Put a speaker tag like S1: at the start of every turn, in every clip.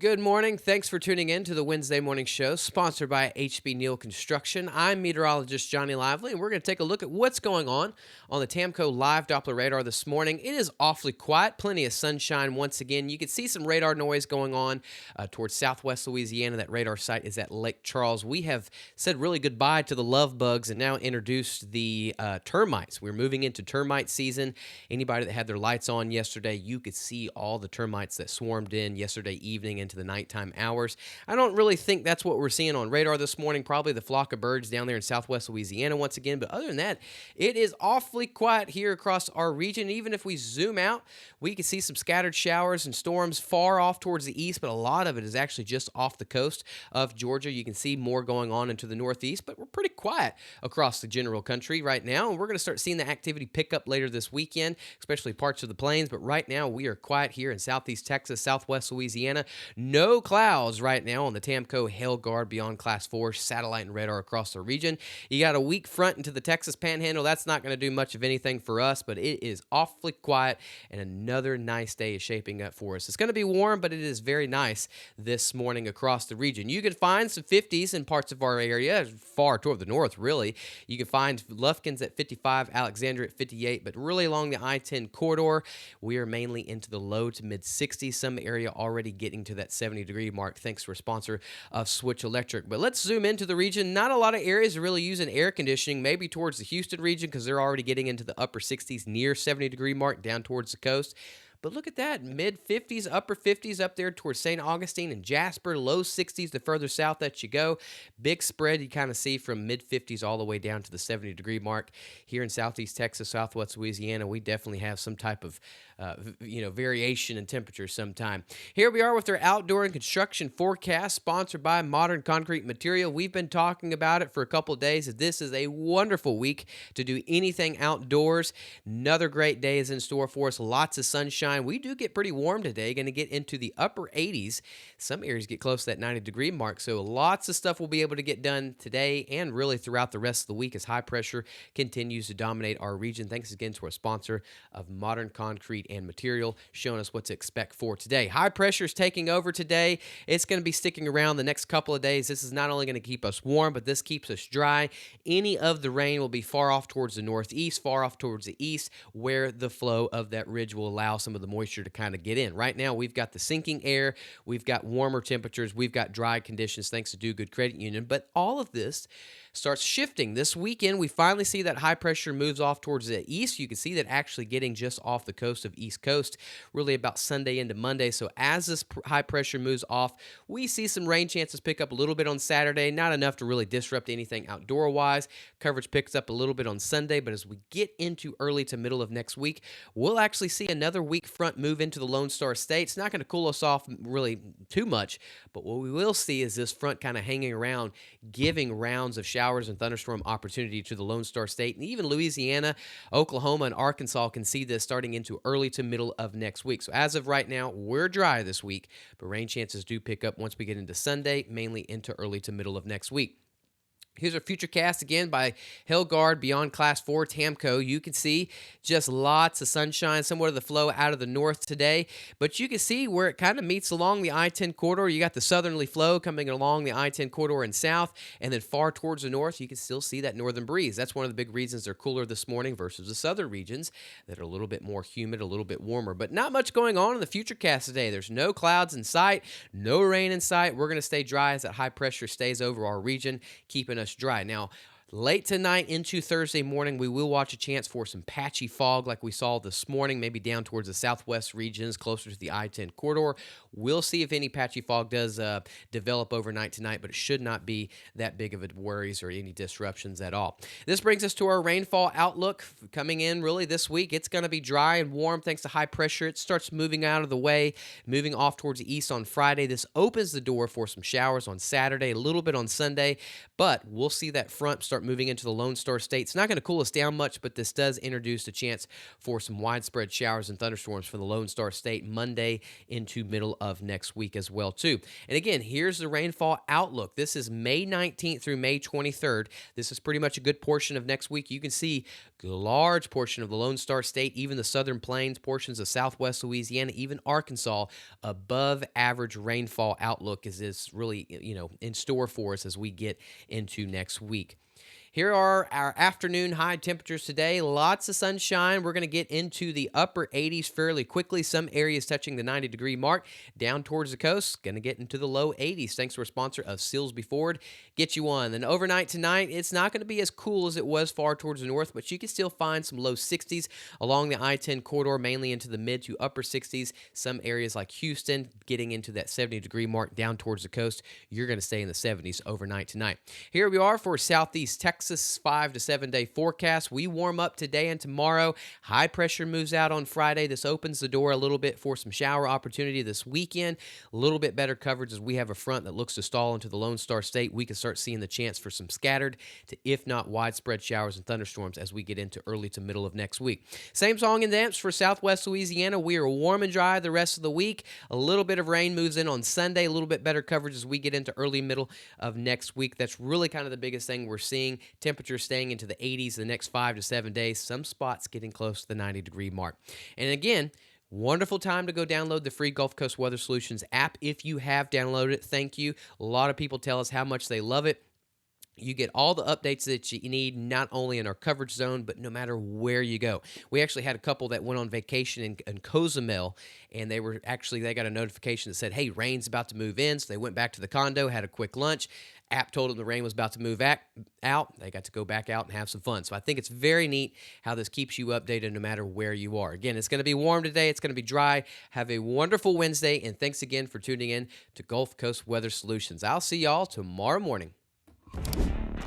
S1: Good morning. Thanks for tuning in to the Wednesday morning show, sponsored by HB Neal Construction. I'm meteorologist Johnny Lively, and we're going to take a look at what's going on the Tamco Live Doppler radar this morning. It is awfully quiet, plenty of sunshine once again. You can see some radar noise going on towards southwest Louisiana. That radar site is at Lake Charles. We have said really goodbye to the love bugs and now introduced the termites. We're moving into termite season. Anybody that had their lights on yesterday, you could see all the termites that swarmed in yesterday evening into the nighttime hours. I don't really think that's what we're seeing on radar this morning. Probably the flock of birds down there in southwest Louisiana once again. But other than that, it is awfully quiet here across our region. Even if we zoom out, we can see some scattered showers and storms far off towards the east, but a lot of it is actually just off the coast of Georgia. You can see more going on into the northeast, but we're pretty quiet across the general country right now. And we're going to start seeing the activity pick up later this weekend, especially parts of the plains. But right now, we are quiet here in southeast Texas, southwest Louisiana. No clouds right now on the Tamco Hail Guard beyond Class 4 satellite and radar across the region. You got a weak front into the Texas Panhandle. That's not going to do much of anything for us, but it is awfully quiet, and another nice day is shaping up for us. It's going to be warm, but it is very nice this morning across the region. You can find some 50s in parts of our area, far toward the north, really. You can find Lufkin's at 55, Alexandria at 58, but really along the I-10 corridor, we are mainly into the low to mid-60s. Some area already getting to that 70-degree mark, thanks to our sponsor of Switch Electric. But let's zoom into the region. Not a lot of areas are really using air conditioning, maybe towards the Houston region because they're already getting into the upper 60s near 70-degree mark down towards the coast. But look at that, mid-50s, upper 50s up there towards St. Augustine and Jasper, low 60s the further south that you go. Big spread you kind of see from mid-50s all the way down to the 70-degree mark. Here in southeast Texas, southwest Louisiana, we definitely have some type of variation in temperature sometime. Here we are with our outdoor and construction forecast, sponsored by Modern Concrete Material. We've been talking about it for a couple of days. This is a wonderful week to do anything outdoors. Another great day is in store for us. Lots of sunshine. We do get pretty warm today. Going to get into the upper 80s. Some areas get close to that 90-degree mark. So lots of stuff we'll be able to get done today and really throughout the rest of the week as high pressure continues to dominate our region. Thanks again to our sponsor of Modern Concrete and Material, showing us what to expect for today. High pressure is taking over today. It's going to be sticking around the next couple of days. This is not only going to keep us warm, but this keeps us dry. Any of the rain will be far off towards the northeast, far off towards the east, where the flow of that ridge will allow some of the moisture to kind of get in. Right now, we've got the sinking air, we've got warmer temperatures, we've got dry conditions thanks to Do Good Credit Union, but all of this starts shifting. This weekend, we finally see that high pressure moves off towards the east. You can see that actually getting just off the coast of East Coast, really about Sunday into Monday. So as this high pressure moves off, we see some rain chances pick up a little bit on Saturday, not enough to really disrupt anything outdoor-wise. Coverage picks up a little bit on Sunday, but as we get into early to middle of next week, we'll actually see another weak front move into the Lone Star State. It's not going to cool us off really too much, but what we will see is this front kind of hanging around, giving rounds of showers and thunderstorm opportunity to the Lone Star State. And even Louisiana, Oklahoma, and Arkansas can see this starting into early to middle of next week. So as of right now, we're dry this week, but rain chances do pick up once we get into Sunday, mainly into early to middle of next week. Here's our future cast again by Hail Guard beyond Class 4 Tamco. You can see just lots of sunshine, somewhat of the flow out of the north today, but you can see where it kind of meets along the I-10 corridor. You got the southerly flow coming along the I-10 corridor and south, and then far towards the north, you can still see that northern breeze. That's one of the big reasons they're cooler this morning versus the southern regions that are a little bit more humid, a little bit warmer, but not much going on in the future cast today. There's no clouds in sight, no rain in sight. We're going to stay dry as that high pressure stays over our region, keeping us dry. Now, late tonight into Thursday morning, we will watch a chance for some patchy fog like we saw this morning, maybe down towards the southwest regions, closer to the I-10 corridor. We'll see if any patchy fog does develop overnight tonight, but it should not be that big of a worries or any disruptions at all. This brings us to our rainfall outlook coming in really this week. It's going to be dry and warm thanks to high pressure. It starts moving out of the way, moving off towards the east on Friday. This opens the door for some showers on Saturday, a little bit on Sunday, but we'll see that front start moving into the Lone Star State. It's not going to cool us down much, but this does introduce a chance for some widespread showers and thunderstorms for the Lone Star State Monday into middle of next week as well, too. And again, here's the rainfall outlook. This is May 19th through May 23rd. This is pretty much a good portion of next week. You can see large portion of the Lone Star State, even the Southern Plains, portions of Southwest Louisiana, even Arkansas, above average rainfall outlook is really, in store for us as we get into next week. Here are our afternoon high temperatures today. Lots of sunshine. We're going to get into the upper 80s fairly quickly. Some areas touching the 90-degree mark. Down towards the coast, going to get into the low 80s. Thanks to our sponsor of Silsby Ford. Get you one. Then overnight tonight, it's not going to be as cool as it was far towards the north, but you can still find some low 60s along the I-10 corridor, mainly into the mid to upper 60s. Some areas like Houston getting into that 70-degree mark down towards the coast. You're going to stay in the 70s overnight tonight. Here we are for Southeast Texas. 5 to 7 day forecast. We warm up today and tomorrow. High pressure moves out on Friday. This opens the door a little bit for some shower opportunity this weekend. A little bit better coverage as we have a front that looks to stall into the Lone Star State. We can start seeing the chance for some scattered to, if not widespread, showers and thunderstorms as we get into early to middle of next week. Same song and dance for Southwest Louisiana. We are warm and dry the rest of the week. A little bit of rain moves in on Sunday. A little bit better coverage as we get into early middle of next week. That's really kind of the biggest thing we're seeing. Temperatures staying into the 80s the next 5 to 7 days. Some spots getting close to the 90-degree mark. And again, wonderful time to go download the free Gulf Coast Weather Solutions app. If you have downloaded it, thank you. A lot of people tell us how much they love it. You get all the updates that you need, not only in our coverage zone, but no matter where you go. We actually had a couple that went on vacation in Cozumel, and they got a notification that said, hey, rain's about to move in. So they went back to the condo, had a quick lunch. App told them the rain was about to move out. They got to go back out and have some fun. So I think it's very neat how this keeps you updated no matter where you are. Again, it's going to be warm today. It's going to be dry. Have a wonderful Wednesday, and thanks again for tuning in to Gulf Coast Weather Solutions. I'll see y'all tomorrow morning.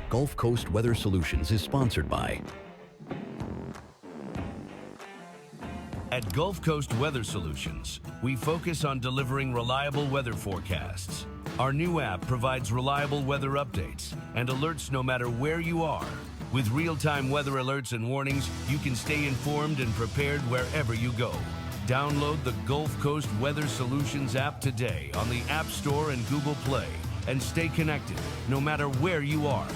S2: Gulf Coast Weather Solutions is sponsored by.
S3: At Gulf Coast Weather Solutions, we focus on delivering reliable weather forecasts. Our new app provides reliable weather updates and alerts no matter where you are. With real-time weather alerts and warnings, you can stay informed and prepared wherever you go. Download the Gulf Coast Weather Solutions app today on the App Store and Google Play, and stay connected no matter where you are.